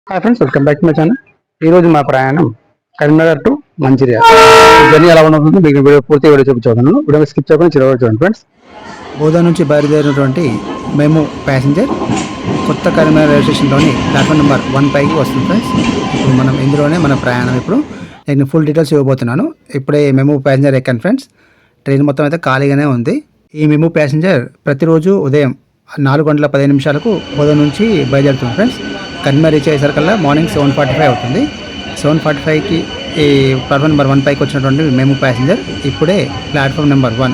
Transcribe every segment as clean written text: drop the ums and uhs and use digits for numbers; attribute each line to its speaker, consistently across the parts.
Speaker 1: Hi friends, welcome back to my channel. ఈరోజు మా ప్రయాణం కరీంనగర్ టు మంచిర్యాల. జర్నీ ఎలా ఉండబోతుంది మీకు వీడియో పూర్తి వీడియో చూపించబోతున్నాను. వీడియో స్కిప్ చేయకుండా చివరి చూడండి ఫ్రెండ్స్. బోధన నుంచి బయలుదేరినటువంటి మేము ప్యాసింజర్ కొత్త కరీంనగర్ రైల్వే స్టేషన్లోని ప్లాట్ఫామ్ నెంబర్ 1 పైకి వస్తుంది ఫ్రెండ్స్. ఇప్పుడు మనం ఇందులోనే మన ప్రయాణం. ఇప్పుడు నేను ఫుల్ డీటెయిల్స్ ఇవ్వబోతున్నాను. ఇప్పుడే మేము ప్యాసింజర్ ఎక్కాను ఫ్రెండ్స్. ట్రైన్ మొత్తం అయితే ఖాళీగానే ఉంది. ఈ మేము ప్యాసింజర్ ప్రతిరోజు ఉదయం 4:15 బోధన నుంచి బయలుదేరుతుంది ఫ్రెండ్స్. కరీంనగర్ రీచ్ అయ్యేసరికల్లా మార్నింగ్ 7:45 అవుతుంది. 7:45కి ఈ ప్లాట్ఫామ్ నెంబర్ 1 పైకి వచ్చినటువంటి మేము ప్యాసింజర్ ఇప్పుడే ప్లాట్ఫామ్ నెంబర్ 1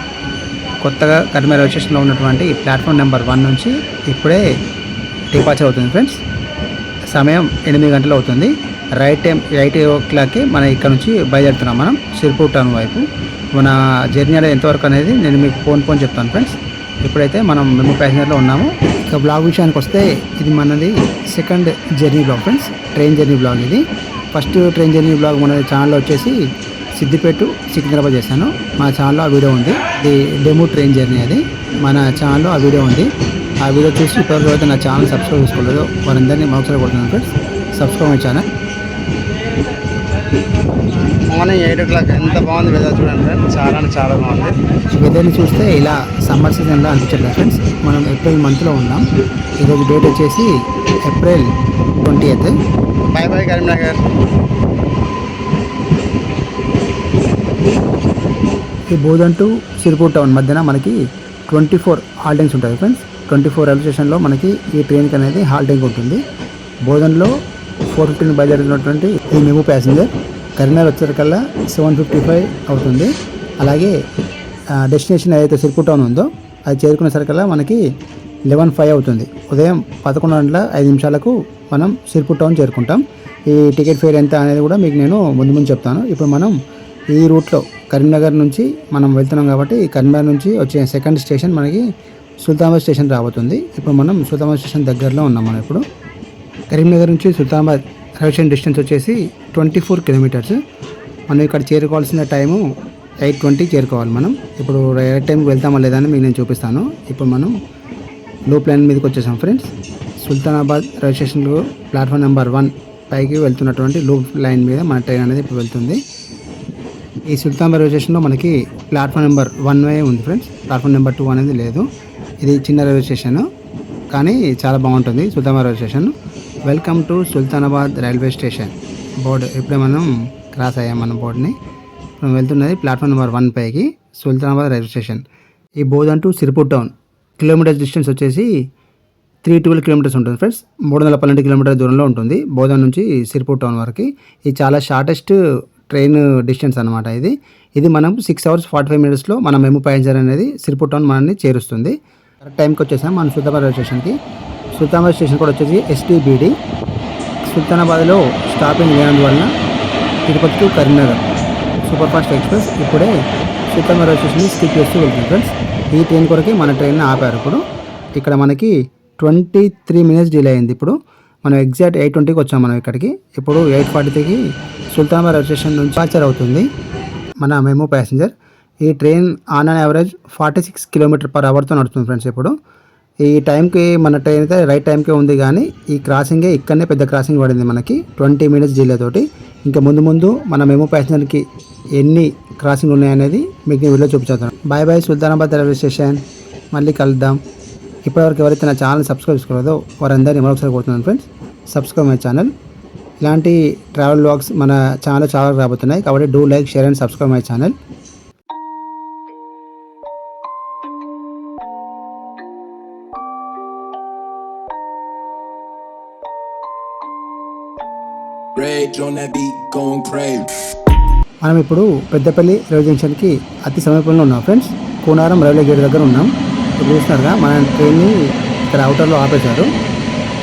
Speaker 1: కొత్తగా కరీంనగర్ రైల్వే స్టేషన్లో ఉన్నటువంటి ప్లాట్ఫామ్ నెంబర్ 1 నుంచి ఇప్పుడే డిపార్చర్ అవుతుంది ఫ్రెండ్స్. సమయం 8 గంటలు అవుతుంది. రైట్ 8 o'clockకి మనం ఇక్కడ నుంచి బయలుదేరుతున్నాం. మనం సిర్పూర్ టౌన్ వైపు. మన జర్నీ అనేది ఎంతవరకు అనేది నేను మీకు ఫోన్ చెప్తాను ఫ్రెండ్స్. ఇప్పుడైతే మనం మేము ప్యాసింజర్లో ఉన్నాము. ఇక బ్లాగ్ విషయానికి వస్తే ఇది మనది second journey blog friends. Train journey blog ఇది. ఫస్ట్ ట్రైన్ జర్నీ బ్లాగ్ మన ఛానల్లో వచ్చేసి సిద్దిపేట సికింద్రాబాద్ చేశాను. మా ఛానల్లో ఆ వీడియో ఉంది. ఇది డెమో ట్రైన్ జర్నీ. అది మన ఛానల్లో ఆ వీడియో ఉంది. ఆ వీడియో చూసి ఇప్పటివరకు అయితే నా ఛానల్ సబ్స్క్రైబ్ చేసుకోలేదు వారందరినీ మరొకసారి కొడుతున్నాను friends. Subscribe my channel. Morning 8 o'clock ఎంత బాగుంది వెదర్ చూడండి ఫ్రెండ్స్. చాలా బాగుంది. వెదర్ని చూస్తే ఇలా సమ్మర్ సీజన్లో అనిపించట్లేదు ఫ్రెండ్స్. మనం ఏప్రిల్ మంత్లో ఉన్నాం. ఈరోజు డేట్ వచ్చేసి April 20th. Bye bye Karimnagar. ఈ బోధన్ టు సిర్పూర్ టౌన్ మధ్యన మనకి 24 హాల్టింగ్స్ ఉంటుంది ఫ్రెండ్స్. 24 రైల్వే స్టేషన్లో మనకి ఈ ట్రైన్కి అనేది హాల్టింగ్ ఉంటుంది. బోధన్లో 4:15 బయలుదేరినటువంటి ఈ మేము ప్యాసింజర్ కరీంనగర్ వచ్చేసరికల్లా 7:55 అవుతుంది. అలాగే డెస్టినేషన్ ఏదైతే సిర్పూర్ టౌన్ ఉందో అది చేరుకునేసరికల్లా మనకి 11:05 అవుతుంది. ఉదయం 11:05 మనం సిర్పూర్ టౌన్ చేరుకుంటాం. ఈ టికెట్ ఫేర్ ఎంత అనేది కూడా మీకు నేను ముందు చెప్తాను. ఇప్పుడు మనం ఈ రూట్లో కరీంనగర్ నుంచి మనం వెళ్తున్నాం కాబట్టి కరీంనగర్ నుంచి వచ్చే సెకండ్ స్టేషన్ మనకి సుల్తానాబాద్ స్టేషన్ రాబోతుంది. ఇప్పుడు మనం సుల్తానాబాద్ స్టేషన్ దగ్గరలో ఉన్నాం. మనం ఇప్పుడు కరీంనగర్ నుంచి సుల్తానాబాద్ రైల్వే స్టేషన్ డిస్టెన్స్ వచ్చేసి 24 kilometers. మనం ఇక్కడ చేరుకోవాల్సిన టైము 8:20 చేరుకోవాలి మనం. ఇప్పుడు రైట్ టైంకి వెళ్తామా లేదా అని మీకు నేను చూపిస్తాను. ఇప్పుడు మనం లూప్ లైన్ మీదకి వచ్చేసాం ఫ్రెండ్స్. సుల్తానాబాద్ రైల్వే స్టేషన్లో ప్లాట్ఫామ్ నెంబర్ 1 పైకి వెళ్తున్నటువంటి లూప్ లైన్ మీద మన ట్రైన్ అనేది ఇప్పుడు వెళ్తుంది. ఈ సుల్తానాబాద్ రైల్వే స్టేషన్లో మనకి ప్లాట్ఫామ్ నెంబర్ 1 ఉంది ఫ్రెండ్స్. ప్లాట్ఫామ్ నెంబర్ 2 అనేది లేదు. ఇది చిన్న రైల్వే స్టేషన్ కానీ చాలా బాగుంటుంది Sultanabad railway station. Welcome to Sultanabad railway station board. ఇప్పుడే మనం క్రాస్ అయ్యాం మన బోర్డుని. మనం వెళ్తున్నది ప్లాట్ఫామ్ నెంబర్ 1 పైకి సుల్తానాబాద్ రైల్వే స్టేషన్. ఈ Bodhan to Sirpur town kilometers distance వచ్చేసి 312 kilometers ఉంటుంది ఫ్రెండ్స్. 312 kilometers దూరంలో ఉంటుంది బోధన్ నుంచి సిర్పూర్ టౌన్ వరకు. ఇది చాలా షార్టెస్ట్ ట్రైన్ డిస్టెన్స్ అనమాట. ఇది మనం 6 hours 45 minutes మన మేము ప్యాసింజర్ అనేది సిర్పూర్ టౌన్ మనల్ని చేరుస్తుంది. కరెక్ట్ టైంకి వచ్చేసాం మన సుల్తానాబాద్ రైల్వే స్టేషన్కి. సుల్తానాబాద్ స్టేషన్ కూడా వచ్చేసి STBD. సుల్తానాబాద్లో స్టాపింగ్ లేనందువలన Tirupati to Karimnagar super fast express ఇప్పుడే సుల్తానాబాద్ రైల్వే స్టేషన్ని స్కిప్ చేస్తూ వెళ్తుంది ఫ్రెండ్స్. ఈ ట్రైన్ కొరకే మన ట్రైన్ని ఆపారు. ఇప్పుడు ఇక్కడ మనకి 23 minutes డిలే అయింది. ఇప్పుడు మనం ఎగ్జాక్ట్ 8:20కి వచ్చాం మనం ఇక్కడికి. ఇప్పుడు 8:43కి సుల్తానాబాద్ రైల్వే స్టేషన్ నుంచి డిపార్చర్ అవుతుంది మన మేము ప్యాసింజర్. ఈ ట్రైన్ ఆన్ యావరేజ్ 46 km/hourతో నడుస్తుంది ఫ్రెండ్స్. ఇప్పుడు ఈ టైంకి మన ట్రైన్ అయితే రైట్ టైంకే ఉంది కానీ ఈ క్రాసింగే ఇక్కడనే పెద్ద క్రాసింగ్ పడింది మనకి 20 minutes డిలే తోటి. ఇంకా ముందు మన మేము ప్యాసింజర్కి ఎన్ని క్రాసింగ్ ఉన్నాయనేది మీకు నేను వీడియో చూపించాను. Bye bye Sultanabad railway station. మళ్ళీ కలుద్దాం. ఇప్పటివరకు ఎవరైతే నా ఛానల్ సబ్స్క్రైబ్ చేసుకోలేదో వారందరినీ మరొకసారి కోరుతున్నాను ఫ్రెండ్స్. Subscribe my channel. ఇలాంటి ట్రావెల్ వ్లాగ్స్ మన ఛానల్ చాలా రాబోతున్నాయి కాబట్టి do like share and subscribe my channel. మనం ఇప్పుడు పెద్దపల్లి రైల్వే జంక్షన్కి అతి సమీపంలో ఉన్నాం ఫ్రెండ్స్. కూనారం రైల్వే గేట్ దగ్గర ఉన్నాం. ఇప్పుడు చూస్తున్నారుగా మన ట్రైన్ని ఇక్కడ అవుటర్లో ఆపేశారు.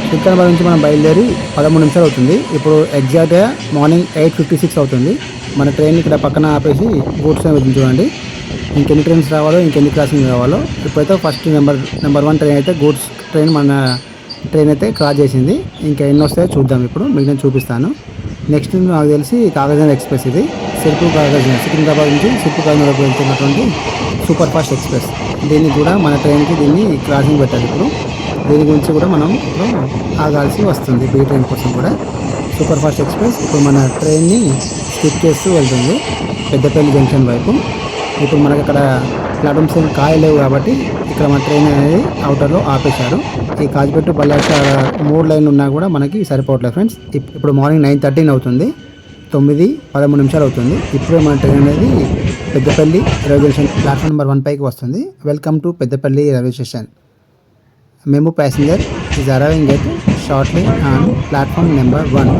Speaker 1: సుల్తానాబాద్ నుంచి మనం బయలుదేరి 13 నిమిషాలు అవుతుంది. ఇప్పుడు ఎగ్జాక్ట్గా మార్నింగ్ 8:56 అవుతుంది. మన ట్రైన్ ఇక్కడ పక్కన ఆపేసి గూడ్స్ వెళ్తుంది చూడండి. ఇంకెన్ని ట్రైన్స్ రావాలో ఇంకెన్ని క్రాసింగ్ రావాలో. ఇప్పుడైతే ఫస్ట్ నెంబర్ 1 ట్రైన్ అయితే గూడ్స్ ట్రైన్ మన ట్రైన్ అయితే క్రాస్ చేసింది. ఇంకా ఎన్ని వస్తాయో చూద్దాం. ఇప్పుడు మీకు నేను చూపిస్తాను. నెక్స్ట్ నాకు తెలిసి కాగజ్నగర్ ఎక్స్ప్రెస్. ఇది సిర్పూర్ కాగజ్నగర్ సికింద్రాబాద్ నుంచి సిర్పూర్ కాగజ్నగర్కి వెళ్తున్నటువంటి సూపర్ ఫాస్ట్ ఎక్స్ప్రెస్. దీన్ని కూడా మన ట్రైన్కి దీన్ని క్రాసింగ్ పెట్టారు. ఇప్పుడు దీని గురించి కూడా మనం ఇప్పుడు ఆగాల్సి వస్తుంది బీ ట్రైన్ కోసం కూడా. సూపర్ ఫాస్ట్ ఎక్స్ప్రెస్ ఇప్పుడు మన ట్రైన్ని స్కిప్ చేస్తూ వెళ్తుంది పెద్దపల్లి జంక్షన్ వైపు. ఇప్పుడు మనకి అక్కడ ప్లాట్ఫామ్స్ ఏం కాయలేవు కాబట్టి ఇక్కడ మన ట్రైన్ అనేది అవుటర్లో ఆపేశారు. ఈ కాజిపెట్టు బల్లార్స 3 లైన్లు ఉన్నా కూడా మనకి సరిపోవట్లేదు ఫ్రెండ్స్. ఇప్పుడు మార్నింగ్ 9:13 అవుతుంది, 9:13 అవుతుంది. ఇప్పుడే మన ట్రైన్ అనేది Peddapalli railway station platform number 1 పైకి వస్తుంది. Welcome to Peddapalli railway station. మేము passenger is arriving at shortly on platform number 1.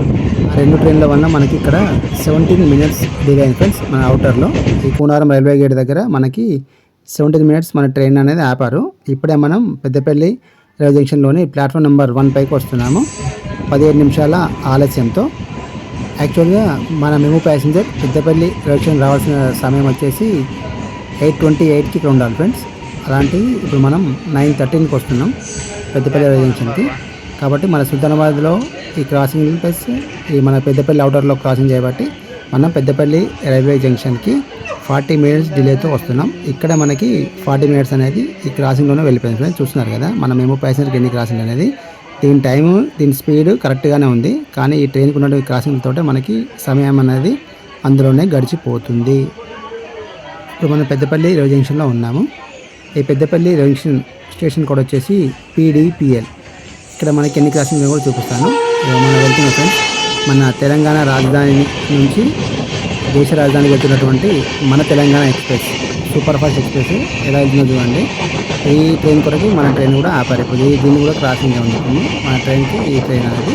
Speaker 1: 2 ట్రైన్ల వల్ల మనకి ఇక్కడ 17 minutes డిలే అయింది ఫ్రెండ్స్. మన అవుటర్లో ఈ కూనారం రైల్వే గేట్ దగ్గర మనకి 17 minutes మన ట్రైన్ అనేది ఆపారు. ఇప్పుడే మనం పెద్దపల్లి రైల్వే జంక్షన్లోని ప్లాట్ఫామ్ నెంబర్ 1 పైకి వస్తున్నాము 17 నిమిషాల ఆలస్యంతో. యాక్చువల్గా మన మేము ప్యాసింజర్ పెద్దపల్లి రైల్వే స్టేషన్ రావాల్సిన సమయం వచ్చేసి 8:28కి ఇక్కడ ఉండాలి ఫ్రెండ్స్. అలాంటివి ఇప్పుడు మనం 9:13కి వస్తున్నాం పెద్దపల్లి రైల్వే జంక్షన్కి. కాబట్టి మన సుల్తానాబాద్లో ఈ క్రాసింగ్ ప్లస్ ఈ మన పెద్దపల్లి అవుటర్లో క్రాసింగ్ చేయబట్టి మనం పెద్దపల్లి రైల్వే జంక్షన్కి 40 minutes డిలేతో వస్తున్నాం. ఇక్కడ మనకి 40 minutes అనేది ఈ క్రాసింగ్లోనే వెళ్ళిపోయింది ఫ్రెండ్స్. చూస్తున్నారు కదా మనం మేము ప్యాసింజర్కి ఎన్ని క్రాసింగ్ అనేది. దీని టైము దీని స్పీడ్ కరెక్ట్గానే ఉంది, కానీ ఈ ట్రైన్కి ఉన్న క్రాసింగ్లతో మనకి సమయం అనేది అందులోనే గడిచిపోతుంది. ఇప్పుడు మనం పెద్దపల్లి రైల్వే జంక్షన్లో ఉన్నాము. ఈ పెద్దపల్లి రైల్వే స్టేషన్ కోడ్ వచ్చేసి PDPL. ఇక్కడ మనకి ఎన్ని క్రాసింగ్ కూడా చూపిస్తాను. మనం వెళ్తున్న ఫ్రెండ్స్ మన తెలంగాణ రాజధాని నుంచి దేశ రాజధానికి వెళ్తున్నటువంటి మన Telangana express super fast express ఎలా వెళ్తుందో చూడండి. ఈ ట్రైన్ కొరకు మన ట్రైన్ కూడా ఆపారు. ఇప్పుడు దీన్ని కూడా క్రాసింగ్ ఉంటుంది మన ట్రైన్కి. ఈ ట్రైన్ అనేది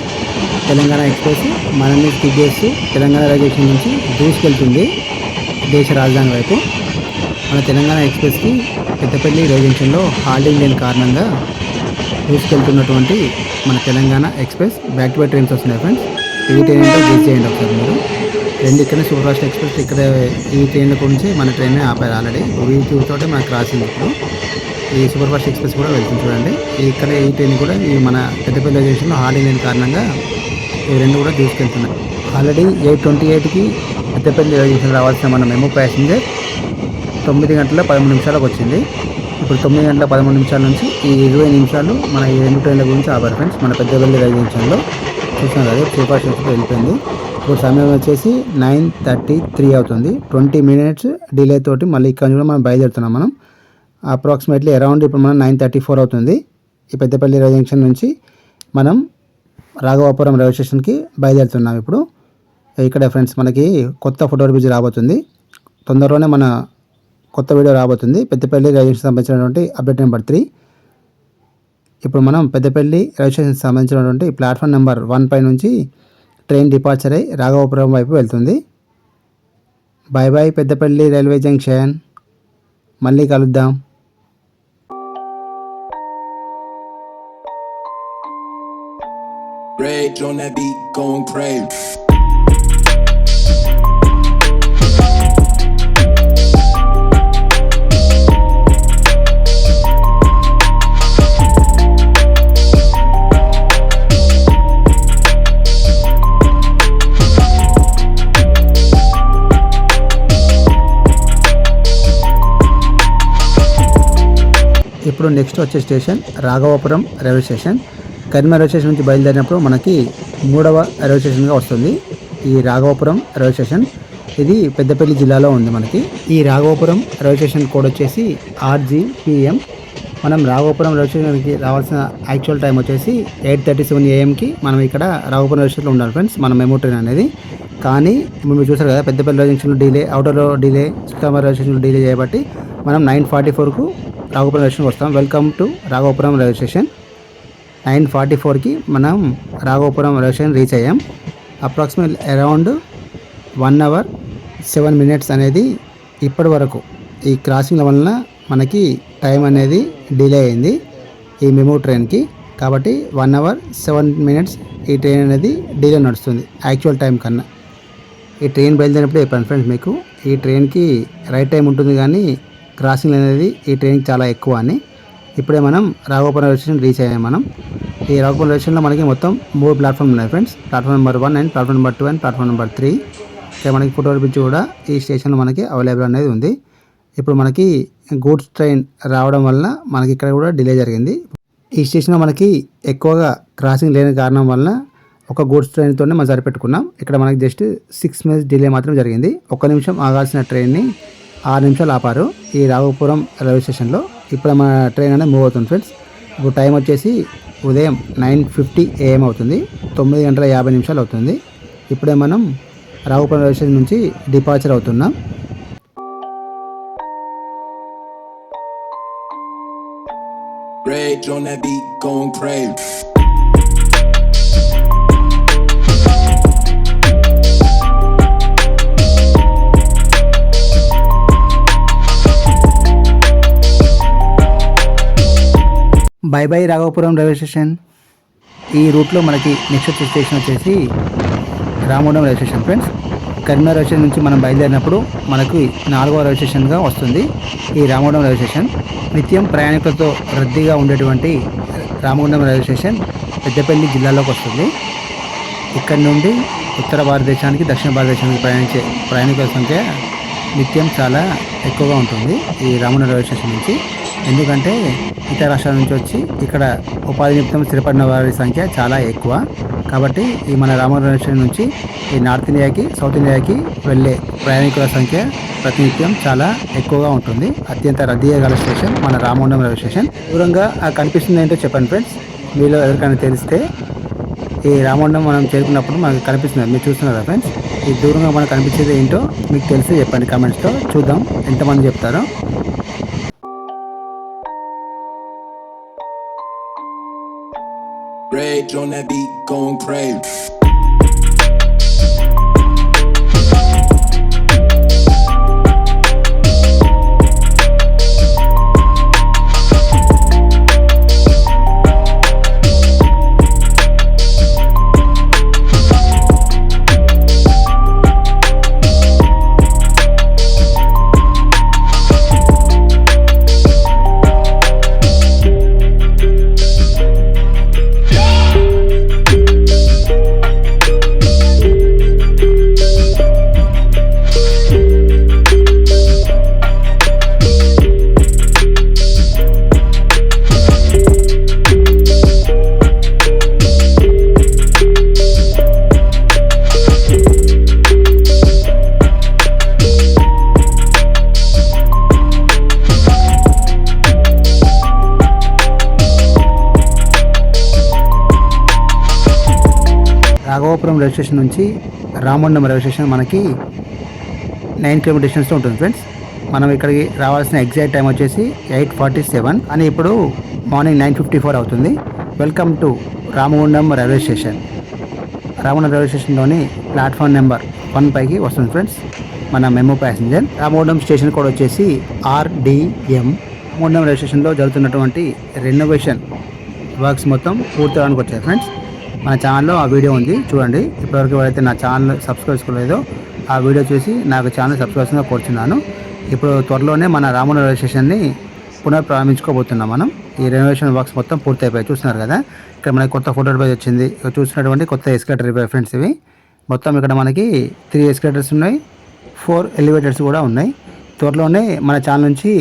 Speaker 1: తెలంగాణ ఎక్స్ప్రెస్ మనల్ని స్కిప్ చేస్తూ తెలంగాణ రైల్వే స్టేషన్ నుంచి దూసుకెళ్తుంది దేశ రాజధాని వైపు. మన తెలంగాణ ఎక్స్ప్రెస్కి పెద్దపల్లి రైల్వే జంక్షన్లో హాల్టింగ్ లేని కారణంగా దూసుకెళ్తున్నటువంటి మన Telangana express back to back trains వస్తున్నాయి ఫ్రెండ్స్. ఈ ట్రైన్ అంటే గెస్ చేయండి ఒకసారి మీరు. రెండు ఇక్కడనే సూపర్ ఫాస్ట్ ఎక్స్ప్రెస్ ఇక్కడ ఈ ట్రైన్ల గురించి మన ట్రైన్ ఆపారు ఆల్రెడీ. వీటితోటే మన క్రాసింగ్ ఇప్పుడు ఈ సూపర్ ఫాస్ట్ ఎక్స్ప్రెస్ కూడా వెళ్తుంది చూడండి. ఇక్కడ ఈ ట్రైన్ కూడా ఈ మన పెద్దపల్లి స్టేషన్లో హాల్టింగ్ లేని కారణంగా ఈ రెండు కూడా దూసుకెళ్తున్నాయి. ఆల్రెడీ 8:28కి పెద్దపల్లి స్టేషన్ రావాల్సిన మన మెమో ప్యాసింజర్ 9:13 వచ్చింది. ఇప్పుడు 9:13 నుంచి ఈ 20 నిమిషాలు మన ఈ 2 ట్రైన్ల గురించి ఆపారు ఫ్రెండ్స్ మన పెద్దపల్లి రైల్వే జంక్షన్లో. చూస్తున్నాం కదా సూపర్ ఫాస్ట్ ఎక్స్ప్రెస్ వెళ్ళిపోయింది. ఇప్పుడు సమయం వచ్చేసి 9:33 అవుతుంది. 20 minutes డిలే తోటి మళ్ళీ ఇక్కడ కూడా మనం బయలుదేరుతున్నాం. మనం అప్రాక్సిమేట్లీ అరౌండ్ ఇప్పుడు మనం 9:34 అవుతుంది. ఈ పెద్దపల్లి రైల్వే జంక్షన్ నుంచి మనం రాఘవాపురం రైల్వే స్టేషన్కి బయలుదేరుతున్నాం. ఇప్పుడు ఇక్కడ ఫ్రెండ్స్ మనకి కొత్త ఫోటో రివ్యూ రాబోతుంది. తొందరలోనే మన కొత్త వీడియో రాబోతుంది పెద్దపల్లి రైల్వే స్టేషన్ సంబంధించినటువంటి అప్డేట్ నెంబర్ 3. ఇప్పుడు మనం పెద్దపల్లి రైల్వే స్టేషన్ సంబంధించినటువంటి ప్లాట్ఫామ్ నెంబర్ 1 పై నుంచి ట్రైన్ డిపార్చర్ అయి రాఘవాపురం వైపు వెళ్తుంది. Bye bye Peddapalli railway junction, మళ్ళీ కలుద్దాం.
Speaker 2: Rage on that beat, going crazy.
Speaker 1: ఇప్పుడు నెక్స్ట్ వచ్చే station Raghavapuram railway station. Karimnagar railway station నుంచి బయలుదేరినప్పుడు మనకి 3వ రైల్వే స్టేషన్గా వస్తుంది ఈ రాఘవాపురం రైల్వే స్టేషన్. ఇది పెద్దపల్లి జిల్లాలో ఉంది మనకి. ఈ రాఘవాపురం రైల్వే స్టేషన్ కోడ్ వచ్చేసి RGPM. మనం రాఘవాపురం రైల్వే స్టేషన్కి రావాల్సిన యాక్చువల్ టైం వచ్చేసి 8:37 AM మనం ఇక్కడ రాఘవాపురం రైల్వే స్టేషన్లో ఉండాలి ఫ్రెండ్స్ మన మెమో ట్రైన్ అనేది. కానీ ఇప్పుడు మీరు చూసారు కదా పెద్దపల్లి రైల్వే స్టేషన్లో డిలే, అవుటర్లో డిలే, సుల్తానాబాద్ రైల్వే స్టేషన్లో డిలే చేయబట్టి మనం 9:44కు రాఘవాపురం రైల్వే స్టేషన్కి వస్తాం. Welcome to Raghavapuram railway station. 9:44కి మనం రాఘవాపురం రైల్వే స్టేషన్ రీచ్ అయ్యాం. అప్రాక్సిమేట్ అరౌండ్ 1 hour 7 minutes అనేది ఇప్పటి వరకు ఈ క్రాసింగ్ల వలన మనకి టైం అనేది డిలే అయింది ఈ మెమో ట్రైన్కి. కాబట్టి 1 hour 7 minutes ఈ ట్రైన్ అనేది డిలే నడుస్తుంది యాక్చువల్ టైం కన్నా. ఈ ట్రైన్ బయలుదేరినప్పుడు చెప్పాను ఫ్రెండ్స్ మీకు, ఈ ట్రైన్కి రైట్ టైం ఉంటుంది కానీ క్రాసింగ్ అనేది ఈ ట్రైన్కి చాలా ఎక్కువ అని. ఇప్పుడే మనం రాఘవాపురం రైల్వే స్టేషన్ రీచ్ అయ్యాం. మనం ఈ రాఘవాపురం రైల్వే స్టేషన్లో మనకి మొత్తం 3 ప్లాట్ఫామ్లు ఉన్నాయి friends. Platform number 1 and platform number 2 and platform number 3. ఇక్కడ మనకి ఫోటో పిచ్చి కూడా ఈ స్టేషన్లో మనకి అవైలబుల్ అనేది ఉంది. ఇప్పుడు మనకి గూడ్స్ ట్రైన్ రావడం వల్ల మనకి ఇక్కడ కూడా డిలే జరిగింది. ఈ స్టేషన్లో మనకి ఎక్కువగా క్రాసింగ్ లేని కారణం వల్ల ఒక గూడ్స్ ట్రైన్తోనే మనం సరిపెట్టుకున్నాం. ఇక్కడ మనకి జస్ట్ 6 minutes డిలే మాత్రం జరిగింది. 1 నిమిషం ఆగాల్సిన ట్రైన్ని 6 నిమిషాలు ఆపారు ఈ రాఘవపురం రైల్వే స్టేషన్లో. ఇప్పుడు మన ట్రైన్ అనేది మూవ్ అవుతుంది ఫ్రెండ్స్. ఇప్పుడు టైం వచ్చేసి ఉదయం 9:50 AM అవుతుంది. 9:50 అవుతుంది. ఇప్పుడే మనం రాఘవపురం రైల్వే స్టేషన్ నుంచి డిపార్చర్ అవుతున్నాం.
Speaker 2: Rage on that beat, going crazy.
Speaker 1: By by Raghavapuram railway station. ఈ రూట్లో మనకి నెక్స్ట్ వచ్చే స్టేషన్ వచ్చేసి Ramagundam railway station friends. Karimnagar railway station నుంచి మనం బయలుదేరినప్పుడు మనకు 4వ రైల్వే స్టేషన్గా వస్తుంది ఈ రామగుండం రైల్వే స్టేషన్. నిత్యం ప్రయాణికులతో రద్దీగా ఉండేటువంటి రామగుండం రైల్వే స్టేషన్ పెద్దపల్లి జిల్లాలోకి వస్తుంది. ఇక్కడ నుండి ఉత్తర భారతదేశానికి దక్షిణ భారతదేశానికి ప్రయాణించే ప్రయాణికుల సంఖ్య నిత్యం చాలా ఎక్కువగా ఉంటుంది ఈ రామగుండం రైల్వే స్టేషన్ నుంచి. ఎందుకంటే ఇతర రాష్ట్రాల నుంచి వచ్చి ఇక్కడ ఉపాధి నిమిత్తం స్థిరపడిన వారి సంఖ్య చాలా ఎక్కువ. కాబట్టి ఈ మన రామగుండం రైల్వే స్టేషన్ నుంచి ఈ నార్త్ ఇండియాకి సౌత్ ఇండియాకి వెళ్ళే ప్రయాణికుల సంఖ్య ప్రతినిత్యం చాలా ఎక్కువగా ఉంటుంది. అత్యంత రద్దీగా గల స్టేషన్ మన రామగుండం రైల్వే స్టేషన్. దూరంగా కనిపిస్తుంది ఏంటో చెప్పండి ఫ్రెండ్స్, మీలో ఎవరికైనా తెలిస్తే. ఈ రామగుండం మనం చేరుకున్నప్పుడు మనకు కనిపిస్తుంది, మీరు చూస్తున్నారా ఫ్రెండ్స్? ఈ దూరంగా మనకు కనిపించేది ఏంటో మీకు తెలిసి చెప్పండి కామెంట్స్తో. చూద్దాం ఎంతమంది చెప్తారో.
Speaker 2: Rage on that beat, going crazy.
Speaker 1: Raghavapuram railway station నుంచి రామగుండం రైల్వే స్టేషన్ మనకి 9 km డిస్టెన్స్లో ఉంటుంది ఫ్రెండ్స్. మనం ఇక్కడికి రావాల్సిన ఎగ్జాక్ట్ టైం వచ్చేసి 8:47 అని ఇప్పుడు మార్నింగ్ 9:54 అవుతుంది. Welcome to Ramagundam railway station. Ramagundam railway స్టేషన్లోని ప్లాట్ఫామ్ నెంబర్ 1 పైకి వస్తుంది ఫ్రెండ్స్ మన MEMU passenger. Ramagundam station code వచ్చేసి RDM. రామగుండం రైల్వే స్టేషన్లో జరుగుతున్నటువంటి రెనోవేషన్ వర్క్స్ మొత్తం పూర్తవడానికి వచ్చాయి ఫ్రెండ్స్. మన ఛానల్లో ఆ వీడియో ఉంది, చూడండి. ఇప్పటివరకు ఎవరైతే నా ఛానల్ సబ్స్క్రైబ్ చేసుకోలేదో ఆ వీడియో చూసి నాకు ఛానల్ సబ్స్క్రైబ్గా కోరుతున్నాను. ఇప్పుడు త్వరలోనే మన రామగుండం రైల్వే స్టేషన్ని పునఃప్రారంభించుకోబోతున్నాం మనం. ఈ రెనోవేషన్ వర్క్స్ మొత్తం పూర్తయిపోయాయి, చూస్తున్నారు కదా. ఇక్కడ మనకి కొత్త ఫోటో డివైస్ వచ్చింది. ఇక్కడ చూసినటువంటి కొత్త ఎస్కలేటర్ డివైస్ ఫ్రెండ్స్ ఇవి. మొత్తం ఇక్కడ మనకి 3 ఎస్కలేటర్స్ ఉన్నాయి, 4 ఎలివేటర్స్ కూడా ఉన్నాయి. త్వరలోనే మన ఛానల్ నుంచి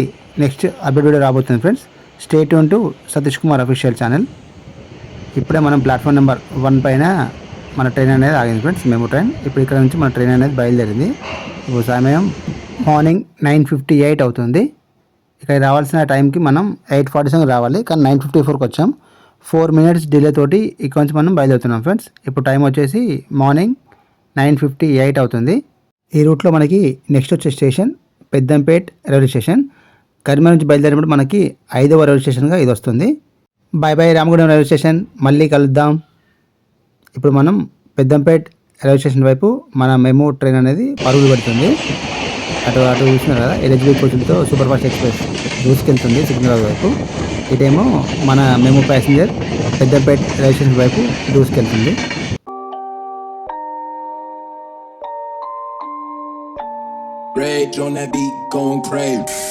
Speaker 1: నెక్స్ట్ అప్డేట్ వీడియో రాబోతుంది friends. Stay tune to Satish Kumar official channel. ఇప్పుడే మనం ప్లాట్ఫామ్ నెంబర్ 1 పైన మన ట్రైన్ అనేది ఆగింది ఫ్రెండ్స్, మెమో ట్రైన్. ఇప్పుడు ఇక్కడ నుంచి మన ట్రైన్ అనేది బయలుదేరింది. ఇప్పుడు సమయం మార్నింగ్ 9:58 అవుతుంది. ఇక్కడ రావాల్సిన టైంకి మనం 8:47 రావాలి, కానీ 9:54కి వచ్చాం. 4 minutes డిలే తోటి ఇక్కడ నుంచి మనం బయలుదేరుతున్నాం ఫ్రెండ్స్. ఇప్పుడు టైం వచ్చేసి మార్నింగ్ 9:58 అవుతుంది. ఈ రూట్లో మనకి నెక్స్ట్ వచ్చే station Peddampet railway station. Karimnagar నుంచి బయలుదేరినప్పుడు మనకి 5వ రైల్వే స్టేషన్గా ఇది వస్తుంది. By by Ramagundam railway station, మళ్ళీ కలుద్దాం. ఇప్పుడు మనం పెద్దంపేట్ రైల్వే స్టేషన్ వైపు మన మెమో ట్రైన్ అనేది పరుగులు పెడుతుంది. అటు చూస్తున్నారు కదా, LHB కోచ్లతో సూపర్ ఫాస్ట్ ఎక్స్ప్రెస్ దూసుకెళ్తుంది సికింద్రాబాద్ వైపు. ఇటేమో మన MEMU passenger Peddampet railway station వైపు దూసుకెళ్తుంది.
Speaker 2: Rage on that beat, going crazy.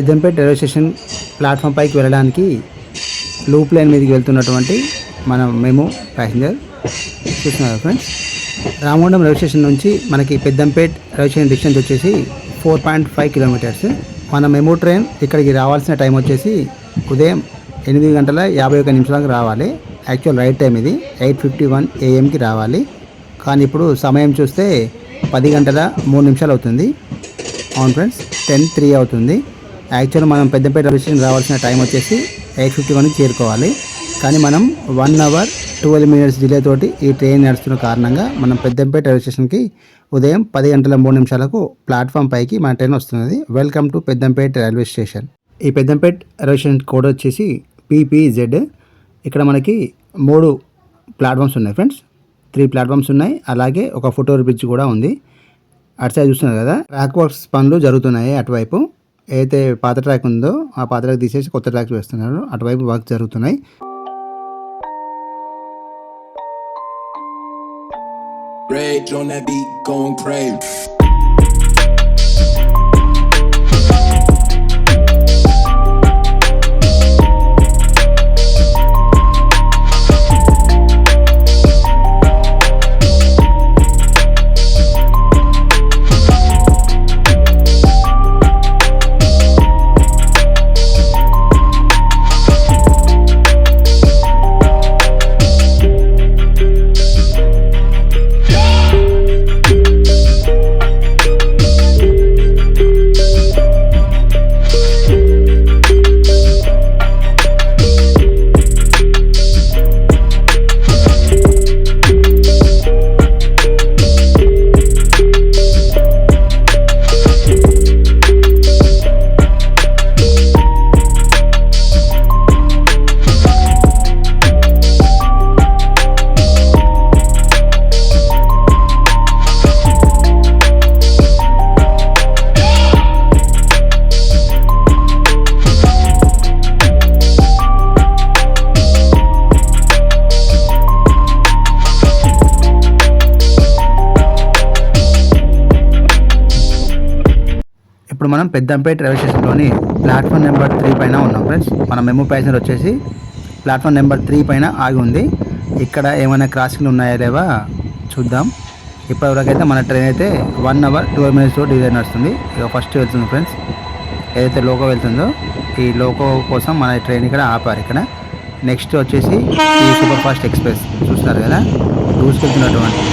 Speaker 1: Peddampet railway station platform పైకి వెళ్ళడానికి లూప్ లైన్ మీదకి వెళ్తున్నటువంటి మేము ప్యాసింజర్ చూస్తున్నారు ఫ్రెండ్స్. రామగుండం రైల్వే స్టేషన్ నుంచి మనకి పెద్దంపేట రైల్వే స్టేషన్ డిస్టెన్స్ వచ్చేసి 4.5 కిలోమీటర్స్. మన మెమో ట్రైన్ ఇక్కడికి రావాల్సిన టైం వచ్చేసి ఉదయం 8:51 రావాలి. యాక్చువల్ రైట్ టైం ఇది 8:51 AM రావాలి. కానీ ఇప్పుడు సమయం చూస్తే 10:03 అవుతుంది. అవును ఫ్రెండ్స్, 10:03 అవుతుంది. యాక్చువల్ మనం పెద్దంపేట రైల్వే స్టేషన్ రావాల్సిన టైం వచ్చేసి 8:51 చేరుకోవాలి. కానీ మనం 1 అవర్ 12 మినిట్స్ డిలే తోటి ఈ ట్రైన్ నడుస్తున్న కారణంగా మనం పెద్దంపేట రైల్వే స్టేషన్కి ఉదయం 10:03 ప్లాట్ఫామ్ పైకి మన ట్రైన్ వస్తున్నది. Welcome to Peddampet railway station. ఈ పెద్దంపేట రైల్వే స్టేషన్ కోడ్ వచ్చేసి PPZ. ఇక్కడ మనకి 3 ప్లాట్ఫామ్స్ ఉన్నాయి ఫ్రెండ్స్. 3 ప్లాట్ఫామ్స్ ఉన్నాయి. అలాగే ఒక ఫుట్ఓవర్ బ్రిడ్జ్ కూడా ఉంది. అటు సైడ్ చూస్తున్నారు కదా, ట్రాక్ వర్క్స్ పనులు జరుగుతున్నాయి. అటువైపు ఏదైతే పాత ట్రాక్ ఉందో ఆ పాత ట్రాక్ తీసేసి కొత్త ట్రాక్ వేస్తున్నారు. అటువైపు వర్క్ జరుగుతున్నాయి.
Speaker 2: Rage on that beat, going crazy.
Speaker 1: ఇప్పుడు మనం పెద్దంపేట రైల్వే స్టేషన్లోని ప్లాట్ఫామ్ నెంబర్ 3 పైన ఉన్నాం ఫ్రెండ్స్. మన మెమో ప్యాసింజర్ వచ్చేసి ప్లాట్ఫామ్ నెంబర్ 3 పైన ఆగి ఉంది. ఇక్కడ ఏమైనా క్రాసింగ్లు ఉన్నాయా లేవా చూద్దాం. ఇప్పటివరకు అయితే మన ట్రైన్ అయితే 1 అవర్ 12 మినిట్స్లో డిలే నడుస్తుంది. ఇక ఫస్ట్ వెళ్తుంది ఫ్రెండ్స్, ఏదైతే లోకో వెళ్తుందో ఈ లోకో కోసం మన ట్రైన్ ఇక్కడ ఆపారు. ఇక్కడ నెక్స్ట్ వచ్చేసి ఈ సూపర్ ఫాస్ట్ ఎక్స్ప్రెస్ చూస్తున్నారు కదా, దూసుకెళ్తున్నటువంటి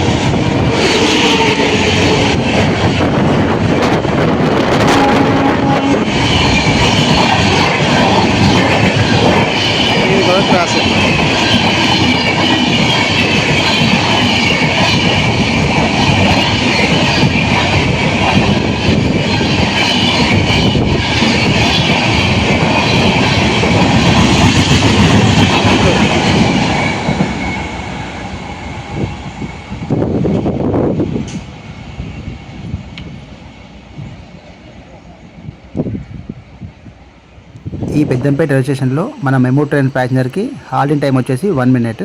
Speaker 1: ఈ పెద్దంపేట రైల్వే స్టేషన్లో మన మెమో ట్రైన్ ప్యాసింజర్కి హాల్టింగ్ టైం వచ్చేసి 1 మినిట్.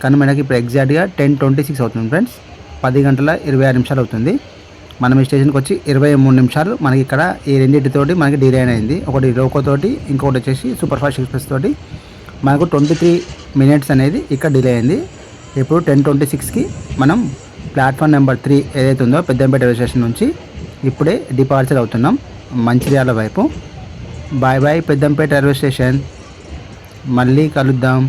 Speaker 1: కానీ మనకి ఇప్పుడు ఎగ్జాక్ట్గా 10:26 అవుతుంది ఫ్రెండ్స్. 10:26 అవుతుంది. మనం ఈ స్టేషన్కి వచ్చి 23 నిమిషాలు మనకి ఇక్కడ ఈ రెండింటితోటి మనకి డిలే అయింది. ఒకటి లోకో తోటి, ఇంకొకటి వచ్చేసి సూపర్ ఫాస్ట్ ఎక్స్ప్రెస్ తోటి మనకు 23 మినిట్స్ అనేది ఇక్కడ డిలే అయింది. ఇప్పుడు 10:26కి మనం ప్లాట్ఫామ్ నెంబర్ 3 ఏదైతే ఉందో పెద్దంపేట రైల్వే స్టేషన్ నుంచి ఇప్పుడే డిపార్చర్ అవుతున్నాం మంచిర్యాల వైపు. Bye bye Peddampet railway station, మళ్ళీ కలుద్దాం.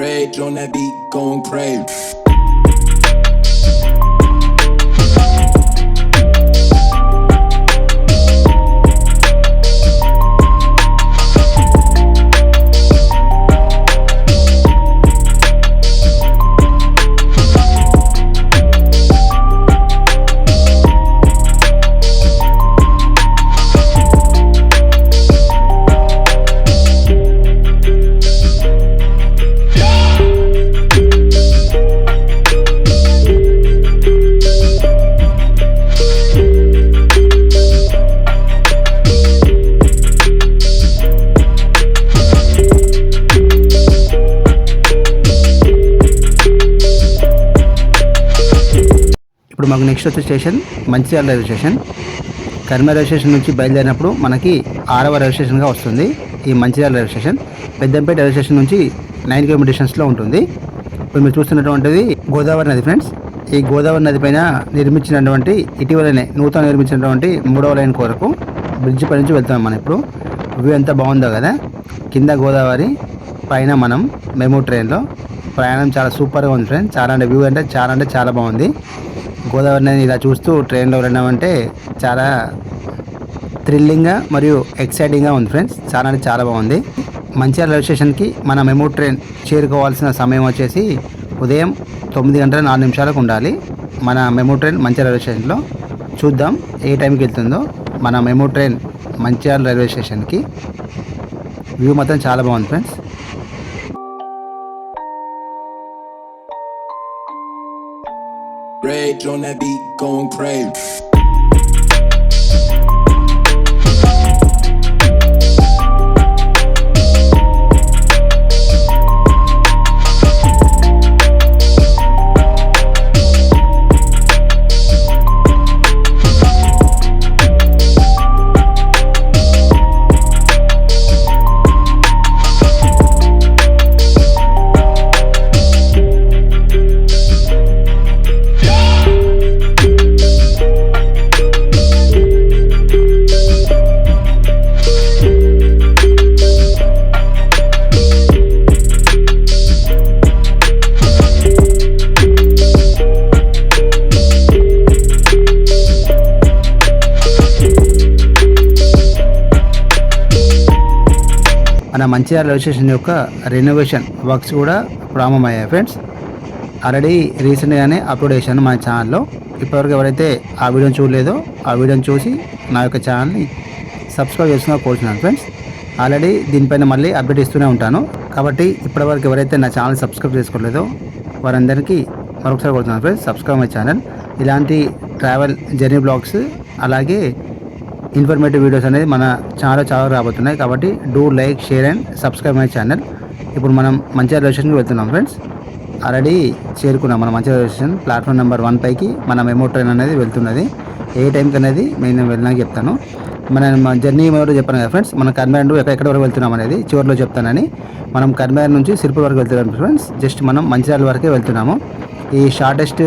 Speaker 2: Rage on that beat, going crazy.
Speaker 1: ఇప్పుడు మాకు నెక్స్ట్ వచ్చే స్టేషన్ మంచిర్యాల రైల్వే స్టేషన్. కర్మ రైల్వే స్టేషన్ నుంచి బయలుదేరినప్పుడు మనకి 6వ రైల్వే స్టేషన్గా వస్తుంది ఈ Mancherial railway station. Peddampet railway station నుంచి 9 కిలోమీటర్ డిస్టెన్స్లో ఉంటుంది. ఇప్పుడు మీరు చూస్తున్నటువంటిది గోదావరి నది ఫ్రెండ్స్. ఈ గోదావరి నది పైన నిర్మించినటువంటి ఇటీవలనే నూతన నిర్మించినటువంటి 3వ లైన్ కొరకు బ్రిడ్జ్ పై నుంచి వెళ్తున్నాం మనం. ఇప్పుడు వ్యూ ఎంత బాగుందో కదా, కింద గోదావరి, పైన మనం మెమూ ట్రైన్లో ప్రయాణం చాలా సూపర్గా ఉంది ఫ్రెండ్స్. వ్యూ అంటే చాలా బాగుంది. గోదావరి నదిని ఇలా చూస్తూ ట్రైన్లో వెళ్ళడం చాలా థ్రిల్లింగ్గా మరియు ఎక్సైటింగ్గా ఉంది ఫ్రెండ్స్. చాలా బాగుంది. మంచిర్యాల రైల్వే స్టేషన్కి మన మెమూ ట్రైన్ చేరుకోవాల్సిన సమయం వచ్చేసి ఉదయం 9:04 ఉండాలి. మన మెమూ ట్రైన్ మంచిర్యాల రైల్వే స్టేషన్లో. చూద్దాం ఏ టైంకి వెళ్తుందో మన మెమూ ట్రైన్ మంచిర్యాల రైల్వే స్టేషన్కి. వ్యూ మాత్రం చాలా బాగుంది friends.
Speaker 2: Rage on that beat, going crazy.
Speaker 1: మన మంచిర్యాల రైల్వే స్టేషన్ యొక్క రెనోవేషన్ వర్క్స్ కూడా ప్రారంభమయ్యాయి ఫ్రెండ్స్. ఆల్రెడీ రీసెంట్గానే అప్లోడ్ చేశాను మన ఛానల్లో. ఇప్పటివరకు ఎవరైతే ఆ వీడియోని చూడలేదో ఆ వీడియోని చూసి నా యొక్క ఛానల్ని సబ్స్క్రైబ్ చేసుకుని కోరుతున్నాను ఫ్రెండ్స్. ఆల్రెడీ దీనిపైన మళ్ళీ అప్డేట్ ఇస్తూనే ఉంటాను. కాబట్టి ఇప్పటివరకు ఎవరైతే నా ఛానల్ సబ్స్క్రైబ్ చేసుకోలేదో వారందరికీ మరొకసారి కోరుతున్నాను ఫ్రెండ్స్, సబ్స్క్రైబ్ మై ఛానల్. ఇలాంటి ట్రావెల్ జర్నీ బ్లాగ్స్ అలాగే ఇన్ఫర్మేటివ్ వీడియోస్ అనేది మన ఛానల్ చాలా రాబోతున్నాయి. కాబట్టి do like, share and subscribe my channel. ఇప్పుడు మనం మంచిర్యాల రైల్వే స్టేషన్కి వెళ్తున్నాం ఫ్రెండ్స్. ఆల్రెడీ చేరుకున్నాం మన Mancherial railway station. Platform number 1 పైకి మన మెమో ట్రైన్ అనేది వెళ్తున్నది. ఏ టైంకి అనేది నేను వెళ్ళినాక చెప్తాను. మన జర్నీ ఎవరు చెప్పాను కదా ఫ్రెండ్స్, మన కర్మేరు ఎక్కడ వరకు వెళ్తున్నాం అనేది చివరిలో చెప్తానని. మనం కర్మేరు నుంచి సిరిపుర్ వరకు వెళ్తున్నాం ఫ్రెండ్స్. జస్ట్ మనం మంచిర్యాల వరకే వెళ్తున్నాము. ఈ షార్టెస్ట్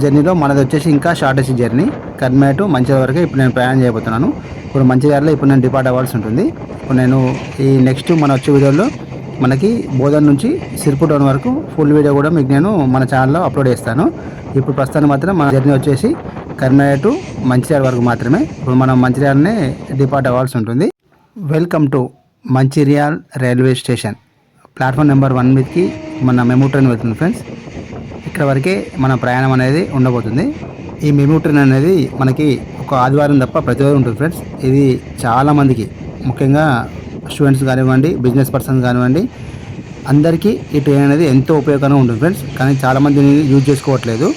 Speaker 1: జర్నీలో మనది వచ్చేసి ఇంకా షార్టెస్ట్ జర్నీ కర్మేరు టు మంచిర్యాల వరకే ఇప్పుడు నేను ప్రయాణం చేయబోతున్నాను. ఇప్పుడు మంచిర్యాలలో ఇప్పుడు నేను డిపార్ట్ అవ్వాల్సి ఉంటుంది. ఇప్పుడు నేను ఈ నెక్స్ట్ మన వచ్చే వీడియోలో మనకి బోధన్ నుంచి సిరిపుర్ టౌన్ వరకు ఫుల్ వీడియో కూడా మీకు నేను మన ఛానల్లో అప్లోడ్ చేస్తాను. ఇప్పుడు ప్రస్తుతానికి మాత్రం మన జర్నీ వచ్చేసి కర్మేరు టు మంచిర్యాల వరకు మాత్రమే. ఇప్పుడు మనం మంచిర్యాలనే డిపార్ట్ అవ్వాల్సి ఉంటుంది. Welcome to Mancherial railway station. Platform number 1 మీదకి మన మెమూ ట్రైన్ వెళ్తుంది ఫ్రెండ్స్. ఇక్కడ వరకే మన ప్రయాణం అనేది ఉండబోతుంది. ఈ మెమూ ట్రైన్ అనేది మనకి ఒక ఆదివారం తప్ప ప్రతిరోజు ఉంటుంది ఫ్రెండ్స్. ఇది చాలామందికి, ముఖ్యంగా స్టూడెంట్స్ కానివ్వండి, బిజినెస్ పర్సన్స్ కానివ్వండి, అందరికీ ఈ ట్రైన్ అనేది ఎంతో ఉపయోగకరంగా ఉంటుంది ఫ్రెండ్స్. కానీ చాలామంది యూజ్ చేసుకోవట్లేదు.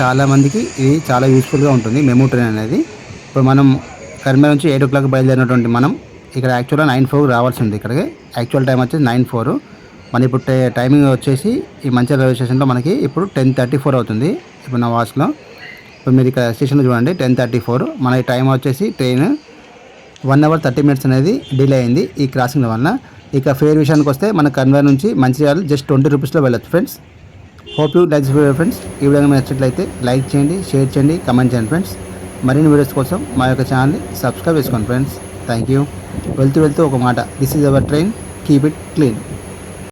Speaker 1: చాలామందికి ఇది చాలా యూస్ఫుల్గా ఉంటుంది మెమూ ట్రైన్ అనేది. ఇప్పుడు మనం కర్మేరు నుంచి 8 o'clock బయలుదేరినటువంటి మనం ఇక్కడ యాక్చువల్గా 9:04 రావాల్సి ఉంది. ఇక్కడికి యాక్చువల్ టైం వచ్చేసి 9:04. మన ఇప్పుడు టైమింగ్ వచ్చేసి ఈ మంచిర్యాల రైల్వే స్టేషన్లో మనకి ఇప్పుడు 10:34 అవుతుంది ఇప్పుడు నా వాచ్లో. ఇప్పుడు మీరు ఇక్కడ స్టేషన్లో చూడండి 10:34. మన టైం వచ్చేసి ట్రైన్ 1 hour 30 minutes అనేది డిలే అయింది ఈ క్రాసింగ్ వల్ల. ఇక ఫేర్ విషయానికి వస్తే మన కన్వేర్ నుంచి మంచిర్యాల జస్ట్ 20 రూపీస్లో వెళ్ళొచ్చు friends. Hope you like this video friends. ఈ వీడియో మీకు నచ్చినట్లయితే లైక్ చేయండి, షేర్ చేయండి, కమెంట్ చేయండి ఫ్రెండ్స్. మరిన్ని వీడియోస్ కోసం మా యొక్క ఛానల్ని సబ్స్క్రైబ్ చేసుకోండి ఫ్రెండ్స్. Thank you. వెళ్తూ ఒక మాట, this is our train, keep it clean.